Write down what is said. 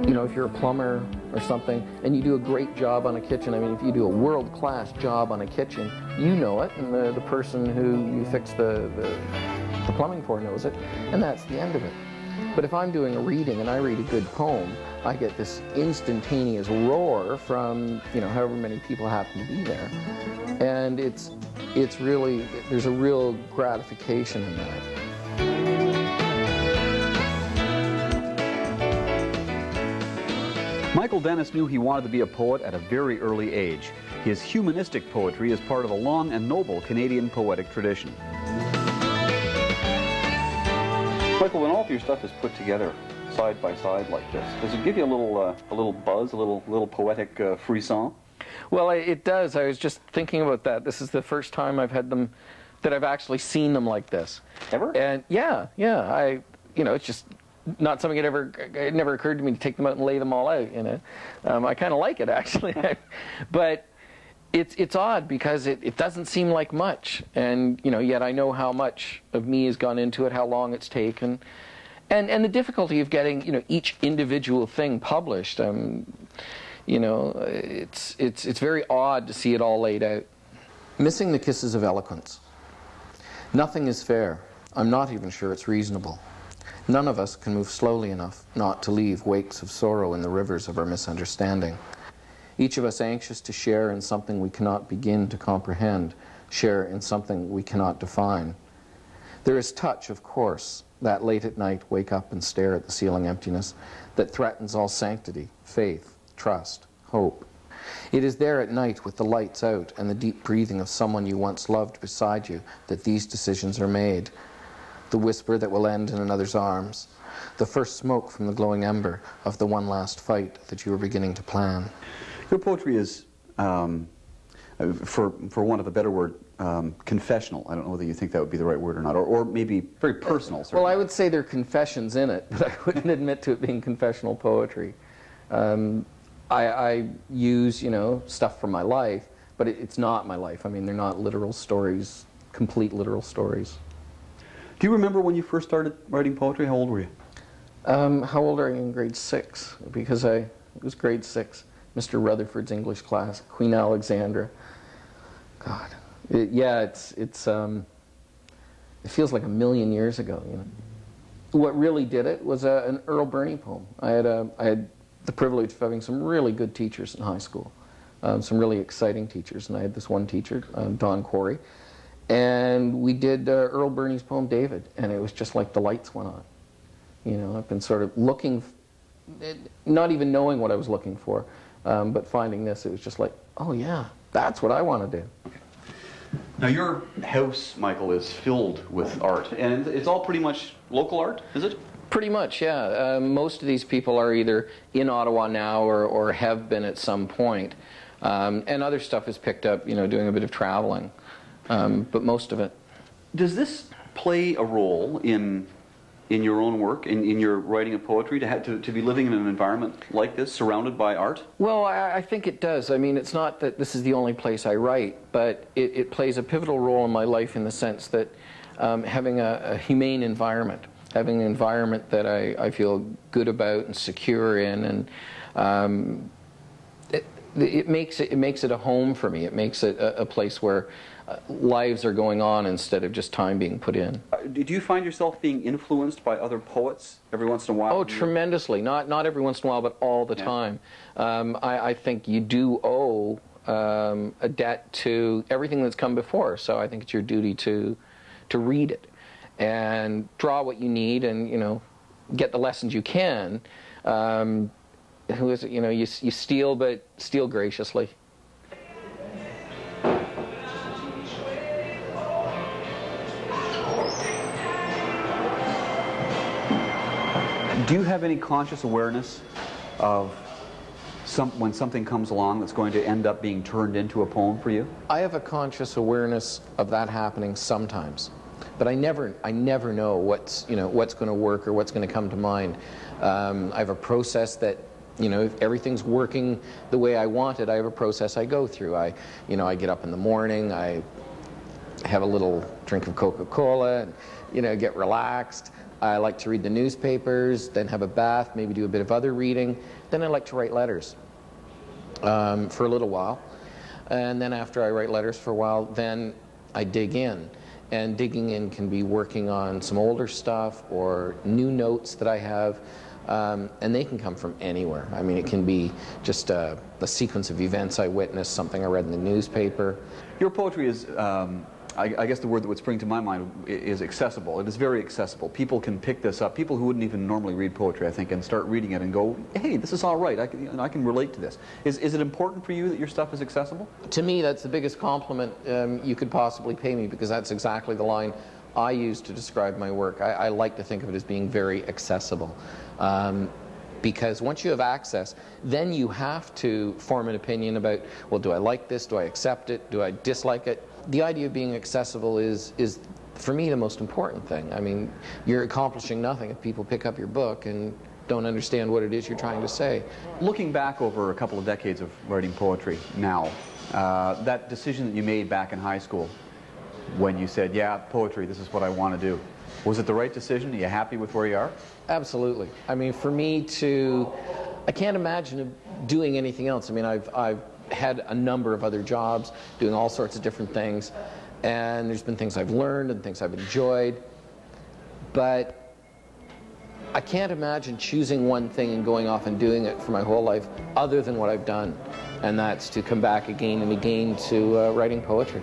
You know, if you're a plumber or something and you do a great job on a kitchen, I mean, if you do a world-class job on a kitchen, you know it, and the person who you fix the plumbing for knows it, and that's the end of it. But if I'm doing a reading and I read a good poem, I get this instantaneous roar from, you know, however many people happen to be there. And it's really, there's a real gratification in that. Michael Dennis knew he wanted to be a poet at a very early age. His humanistic poetry is part of a long and noble Canadian poetic tradition. Michael, when all of your stuff is put together side by side like this, does it give you a little buzz, a little poetic frisson? Well, it does. I was just thinking about that. This is the first time I've had them, that I've actually seen them like this. Ever? And yeah, you know, it's just not something it never occurred to me to take them out and lay them all out, you know. I kind of like it, actually. But it's odd because it doesn't seem like much, and you know, yet I know how much of me has gone into it, how long it's taken, and the difficulty of getting, you know, each individual thing published. You know, it's very odd to see it all laid out. Missing the kisses of eloquence. Nothing is fair. I'm not even sure it's reasonable. None of us can move slowly enough not to leave wakes of sorrow in the rivers of our misunderstanding. Each of us anxious to share in something we cannot begin to comprehend, share in something we cannot define. There is touch, of course, that late at night wake up and stare at the ceiling emptiness that threatens all sanctity, faith, trust, hope. It is there at night with the lights out and the deep breathing of someone you once loved beside you that these decisions are made. The whisper that will end in another's arms, the first smoke from the glowing ember of the one last fight that you were beginning to plan. Your poetry is, for want of a better word, confessional. I don't know whether you think that would be the right word or not, or maybe very personal. Certainly. Well, I would say there are confessions in it, but I wouldn't admit to it being confessional poetry. I use, you know, stuff from my life, but it's not my life. I mean, they're not literal stories, complete literal stories. Do you remember when you first started writing poetry? How old were you? How old are you? In grade 6? Because it was grade 6. Mr. Rutherford's English class, Queen Alexandra. God, it feels like a million years ago. You know, what really did it was an Earl Burney poem. I had the privilege of having some really good teachers in high school, some really exciting teachers, and I had this one teacher, Don Corey, and we did Earl Burney's poem David, and it was just like the lights went on. You know, I've been sort of looking, not even knowing what I was looking for, but finding this, it was just like, oh yeah, that's what I want to do. Now your house, Michael, is filled with art, and it's all pretty much local art, is it? Pretty much, yeah. Most of these people are either in Ottawa now or have been at some point. And other stuff is picked up, you know, doing a bit of traveling. But most of it. Does this play a role in your own work, in your writing of poetry, to be living in an environment like this, surrounded by art? Well, I think it does. I mean, it's not that this is the only place I write, but it plays a pivotal role in my life in the sense that having a humane environment, having an environment that I feel good about and secure in, and it makes it a home for me. It makes it a place where lives are going on instead of just time being put in. Did you find yourself being influenced by other poets every once in a while? Oh, tremendously. Not every once in a while, but all the time. I think you do owe a debt to everything that's come before, so I think it's your duty to read it and draw what you need, and you know, get the lessons you can. Who is it? You know, you steal, but steal graciously. Do you have any conscious awareness of when something comes along that's going to end up being turned into a poem for you? I have a conscious awareness of that happening sometimes, but I never know what's going to work or what's going to come to mind. I have a process that, you know, if everything's working the way I want it, I have a process I go through. I get up in the morning, I have a little drink of Coca-Cola, and, you know, get relaxed. I like to read the newspapers, then have a bath, maybe do a bit of other reading. Then I like to write letters for a little while. And then after I write letters for a while, then I dig in. And digging in can be working on some older stuff or new notes that I have. And they can come from anywhere. I mean, it can be just a sequence of events I witnessed, something I read in the newspaper. Your poetry is, I guess the word that would spring to my mind is accessible. It is very accessible. People can pick this up. People who wouldn't even normally read poetry, I think, and start reading it and go, hey, this is all right. I can relate to this. Is it important for you that your stuff is accessible? To me, that's the biggest compliment you could possibly pay me, because that's exactly the line I use to describe my work. I like to think of it as being very accessible. Because once you have access, then you have to form an opinion about, well, do I like this? Do I accept it? Do I dislike it? The idea of being accessible is for me, the most important thing. I mean, you're accomplishing nothing if people pick up your book and don't understand what it is you're trying to say. Looking back over a couple of decades of writing poetry now, that decision that you made back in high school when you said, yeah, poetry, this is what I want to do, was it the right decision? Are you happy with where you are? Absolutely. I mean, for me I can't imagine doing anything else. I mean, I've had a number of other jobs, doing all sorts of different things, and there's been things I've learned and things I've enjoyed, but I can't imagine choosing one thing and going off and doing it for my whole life other than what I've done, and that's to come back again and again to writing poetry.